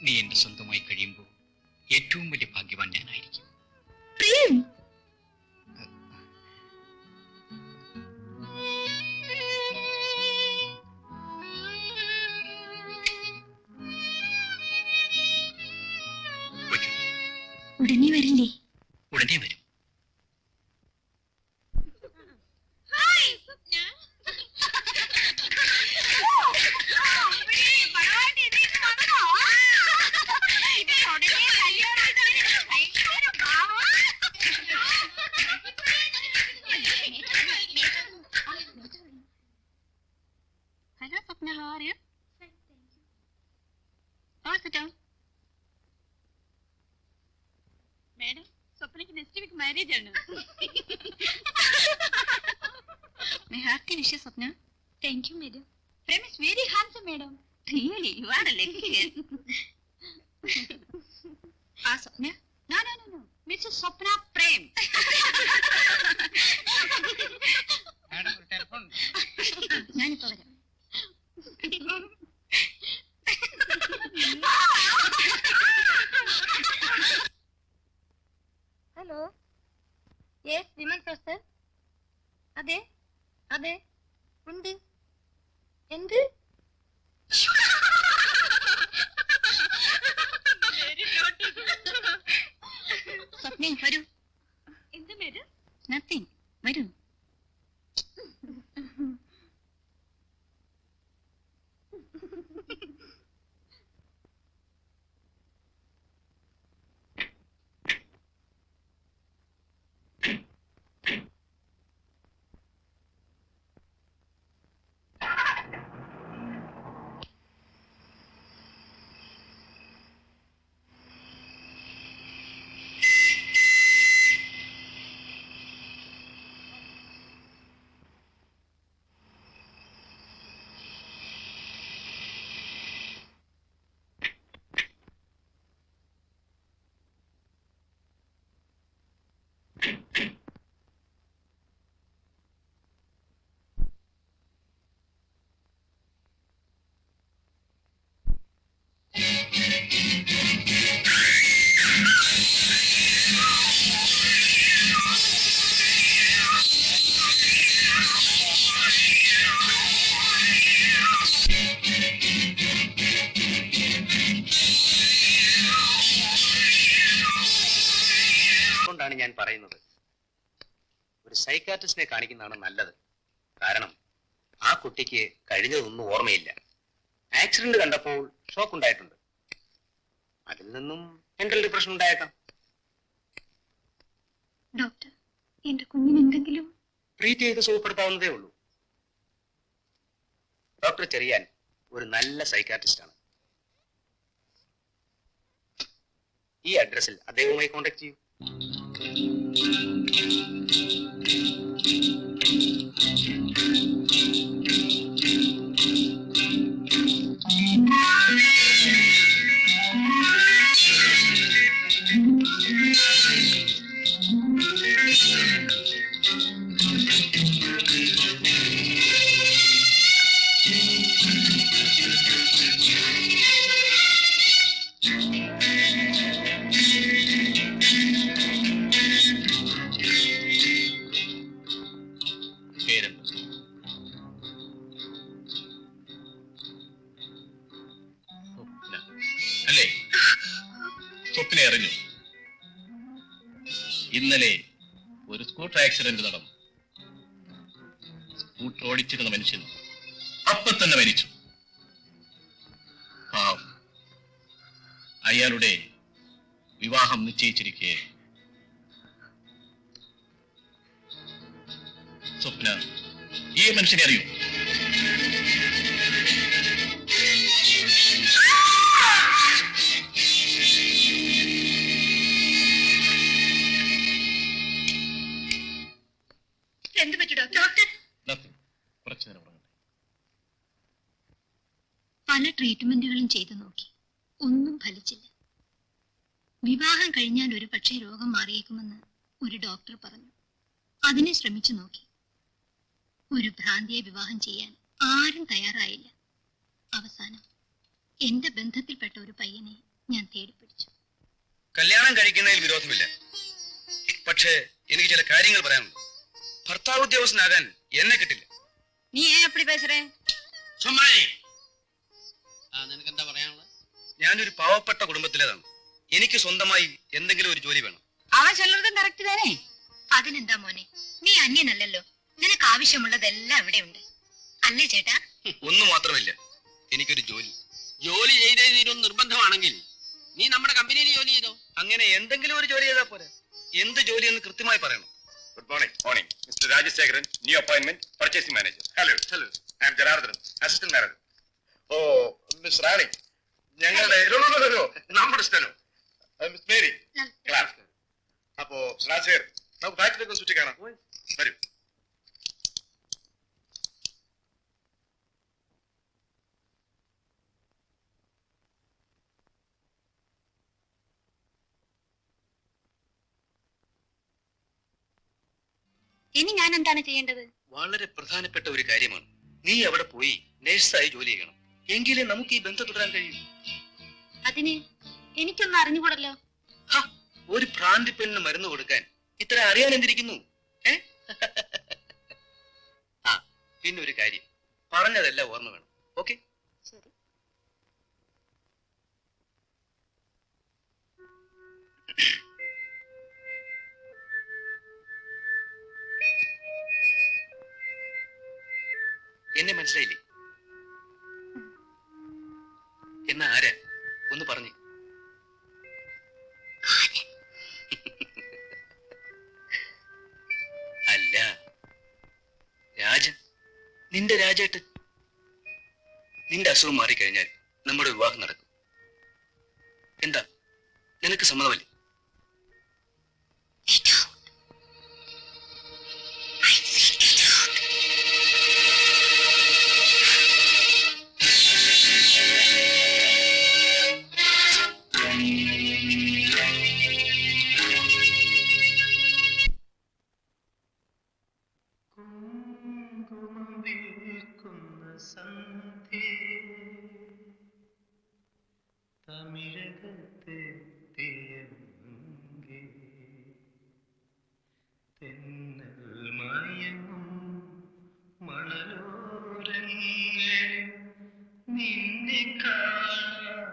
നീ എന്റെ സ്വന്തമായി കഴിയുമ്പോൾ ഏറ്റവും വലിയ ഭാഗ്യവാൻ ഞാനായിരിക്കും. ഉടനെ വരില്ലേ? ഉടനെ വരും. Hello, Swapna. How are you? Fine, thank you. Oh, sit down. Madam, Swapna ki next week marriage aanu. My hearty wishes, Swapna. Thank you, madam. Prem is very handsome, madam. Really, you are a lucky girl. Ah, Swapna? No. Mrs. Swapna Prem. Madam, telephone. ഞാനിപ്പോ വരാം. Hello, yes, women professor. അതെ അതെ, ഉണ്ട്. എന്ത്? സ്വപ്ന, വരൂ. എന്ത് madam? Nothing, വരൂ. ഞാൻ പറയുന്നത് ഒരു സൈക്കാട്രിസ്റ്റിനെ കാണിക്കുന്നതാണ് നല്ലത്. കാരണം ആ കുട്ടിക്ക് കഴിഞ്ഞതൊന്നും ഓർമ്മയില്ല. ആക്സിഡന്റ് കണ്ടപ്പോൾ ഷോക്ക് ഉണ്ടായിട്ടുണ്ട്. അതിൽ നിന്നും മെന്റൽ ഡിപ്രഷൻ ഉണ്ടായേക്കാം. ഡോക്ടർ, എന്റെ കുഞ്ഞിന് എന്തെങ്കിലും ട്രീറ്റ് ചെയ്ത് സുഖപ്പെടുത്താവുന്നതേ ഉള്ളൂ. ഡോക്ടർ ചെറിയാൻ ഒരു നല്ല സൈക്കാട്രിസ്റ്റ് ആണ്. ഈ അഡ്രസ്സിൽ അദ്ദേഹവുമായി കോൺടാക്ട് ചെയ്യൂ. അല്ലേ? സ്വപ്ന അറിഞ്ഞു. ഇന്നലെ ഒരു സ്കൂട്ടർ ആക്സിഡന്റ് നടന്നു. സ്കൂട്ടർ ഓടിച്ചിരുന്ന മനുഷ്യൻ അപ്പൊ തന്നെ മരിച്ചു. അയാളുടെ വിവാഹം നിശ്ചയിച്ചിരിക്കുകയായിരുന്നു. സ്വപ്ന ഈ മനുഷ്യനെ അറിയൂ? എന്ത് പറ്റി ഡോക്ടർ? കുറച്ചു നേരം ഉറങ്ങട്ടെ. പല ട്രീറ്റ്മെന്റുകളും ചെയ്തു നോക്കി, ഒന്നും ഫലിച്ചില്ല. വിവാഹം കഴിഞ്ഞാൽ ഒരു പക്ഷേ രോഗം മാറിയേക്കുമെന്ന് ഒരു ഡോക്ടർ പറഞ്ഞു. അതിനെ ശ്രമിച്ചു നോക്കി. ഒരു ഭ്രാന്തിയെ വിവാഹം ചെയ്യാൻ ആരും തയ്യാറായില്ല. അവസാനം എന്റെ ബന്ധത്തിൽപ്പെട്ട ഒരു പയ്യനെ ഞാൻ തേടിപ്പിടിച്ചു. കല്യാണം കഴിക്കുന്നതിൽ വിരോധമില്ല. പക്ഷേ എനിക്ക് ചില കാര്യങ്ങൾ പറയാനുണ്ട്. ഭർത്താവ് ഉദ്യോഗസ്ഥനാകാൻ എന്നെ കിട്ടില്ല. നീ ഏൻ അപ്പടി പേசுறേ? നിനക്ക് എന്താ പറയാനുള്ളത്? ഞാനൊരു പാവപ്പെട്ട കുടുംബത്തിലേതാണ്. എനിക്ക് സ്വന്തമായി എന്തെങ്കിലും ഒരു ജോലി വേണം. അവൻ ചൊല്ലതും കറക്റ്റ് തന്നെ. അതിനെന്താ മോനെ, നീ അന്യനല്ലല്ലോ. നിനക്ക് ആവശ്യമുള്ളതെല്ലാം ഇവിടെ ഉണ്ട് അല്ലേ ചേട്ടാ? ഒന്നു മാത്രമില്ല, എനിക്കൊരു ജോലി. ജോലി ചെയ്തേ തീരുമെന്ന് നിർബന്ധമാണെങ്കിൽ നീ നമ്മുടെ കമ്പനിയിൽ ജോലി ചെയ്തോ. അങ്ങനെ എന്തെങ്കിലും ഒരു ജോലി ചെയ്താൽ പോരെ. എന്ത് ജോലി എന്ന് കൃത്യമായി പറയണം. Good morning. Morning. Mr. Rajasekaran, new appointment, purchasing manager. Hello. Hello. I am Janardhan, assistant manager. Oh, Miss Rani. ഞങ്ങളുടെ നമ്മുടെ സ്ഥലം മിസ് മേരി ക്ലാസ്. അപ്പോ രാജശേഖർ, നമുക്ക് ഫാക്ടറിയൊക്കെ ചുറ്റി കാണാം. വരൂ. ഇനി ഞാൻ എന്താണ് ചെയ്യേണ്ടത്? വളരെ പ്രധാനപ്പെട്ട ഒരു കാര്യമാണ്. നീ അവിടെ പോയി നേഴ്സായി ജോലി ചെയ്യണം. എങ്കിലേ നമുക്ക് ഈ ബന്ധം തുടരാൻ കഴിയും. അതിന് എനിക്കൊന്നും അറിഞ്ഞുകൂടല്ലോ. ഒരു ഭ്രാന്തി പെണ്ണിന് മരുന്ന് കൊടുക്കാൻ ഇത്ര അറിയാൻ എന്തിരിക്കുന്നു? പിന്നെ ഒരു കാര്യം, പറഞ്ഞതെല്ലാം ഓർമ്മ വേണം. ഓക്കെ? ശരി. എന്നെ മനസ്സിലായില്ലേ? എന്നാ ആരാ ഒന്ന് പറഞ്ഞു. അല്ല, രാജൻ, നിന്റെ രാജേട്ടൻ. നിന്റെ അസുഖം മാറിക്കഴിഞ്ഞാൽ നമ്മുടെ വിവാഹം നടക്കും. എന്താ, നിനക്ക് സമ്മതമല്ലേ? തമിഴകത്തെ തെയ്യങ്ങേ തെന്നൽ മയങ്ങും മണലോരങ്ങളിൽ നിന്നെ കാണാൻ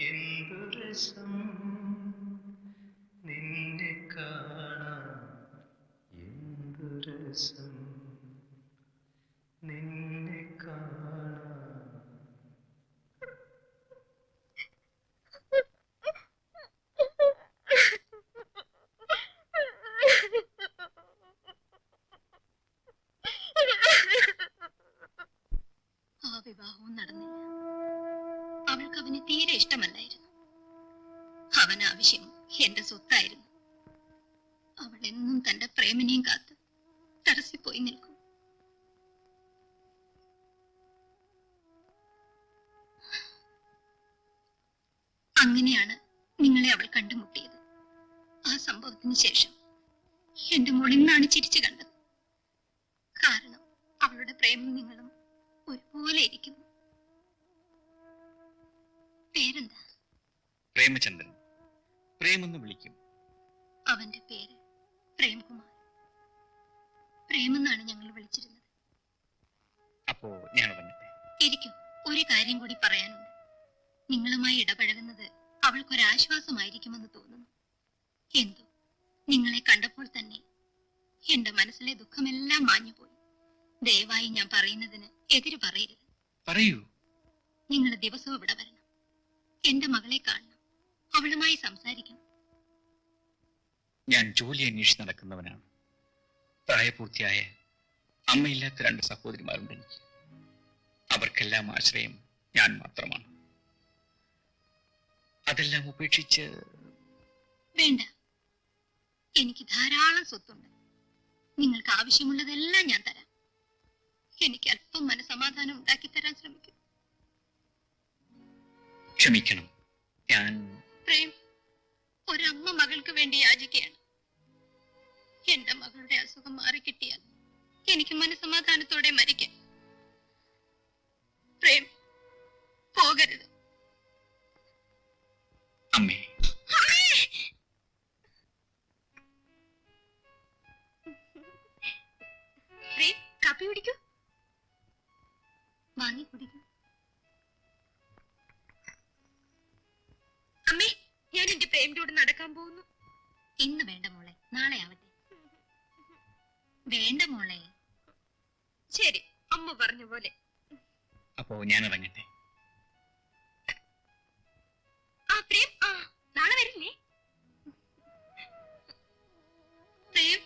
എന്തു രസം, നിന്നെ കാണാൻ എന്തു രസം, നിന്നെ കാണാൻ. വിവാഹവും നടന്നില്ല. അവൾക്ക് അവനെ തീരെ ഇഷ്ടമല്ലായിരുന്നു. അവൻ ആവശ്യം എന്റെ സ്വത്തായിരുന്നു. അവൾ എന്നും തന്റെ പ്രേമിനെയും കാത്ത് തടസ്സിപ്പോയി നിൽക്കും. അങ്ങനെയാണ് നിങ്ങളെ അവൾ കണ്ടുമുട്ടിയത്. ആ സംഭവത്തിന് ശേഷം എന്റെ മോൾ ഇന്നാണ് ചിരിച്ചു കണ്ടത്. കാരണം അവളുടെ പ്രേമം നിങ്ങളും ഒരുപോലെ ഇരിക്കുന്നു. പേരെന്താ? പ്രേമചന്ദ്രൻ. പ്രേമെന്ന് വിളിക്കും. അവന്റെ പേര് പ്രേംകുമാർ. പ്രേമെന്നാണ് ഞങ്ങൾ വിളിച്ചിരുന്നത്. അപ്പോ ഞാൻ വന്നിട്ടെ? ഇരിക്കും. ഒരു കാര്യം കൂടി പറയാനുണ്ട്. നിങ്ങളുമായി ഇടപഴകുന്നത് അവൾക്കൊരാശ്വാസമായിരിക്കുമെന്ന് തോന്നുന്നു. എന്തോ നിങ്ങളെ കണ്ടപ്പോൾ തന്നെ എന്റെ മനസ്സിലെ ദുഃഖമെല്ലാം മാഞ്ഞുപോയി. ദയവായി ഞാൻ പറയുന്നതിന് എതിര് പറയരുത്. പറയൂ. നിങ്ങൾ ദിവസവും ഇവിടെ വരണം. എന്റെ മകളെ കാണണം. അവളുമായി സംസാരിക്കണം. ഞാൻ ജോലി അന്വേഷിച്ച് നടക്കുന്നവനാണ്. പ്രായപൂർത്തിയായ അമ്മയില്ലാത്ത 2 സഹോദരിമാരുണ്ട് എനിക്ക്. അവർക്കെല്ലാം ആശ്രയം ഞാൻ മാത്രമാണ്. അതെല്ലാം ഉപേക്ഷിച്ച്... വേണ്ട, എനിക്ക് ധാരാളം സ്വത്തുണ്ട്. നിങ്ങൾക്ക് ആവശ്യമുള്ളതെല്ലാം ഞാൻ തരാം. എനിക്ക് അല്പം മനസമാധാനം ഉണ്ടാക്കി തരാൻ ശ്രമിക്കും. ക്ഷമിക്കണം, ഞാൻ... പ്രേം, ഒരമ്മ മകൾക്ക് വേണ്ടി യാചിക്കുകയാണ്. എന്റെ മകളുടെ അസുഖം മാറിക്കിട്ടിയാൽ എനിക്ക് മനസമാധാനത്തോടെ മരിക്കാം. പ്രേം, പോകരുത്. അമ്മേ. പ്രേം, കാപ്പി കുടിക്കൂ. വാങ്ങി കുടിക്കൂ. അമ്മേ, ഞാൻ എന്റെ പ്രേമിന്റെ കൂടെ നടക്കാൻ പോകുന്നു. ഇന്ന് വേണ്ട മോളെ, നാളെ ആവട്ടെ. വേണ്ട മോളെ. ശരി, അമ്മ പറഞ്ഞ പോലെ. അപ്പോ ഞാൻ ഇറങ്ങട്ടെ. ആ പ്രേം, നാളെ വരില്ലേ? പ്രേം,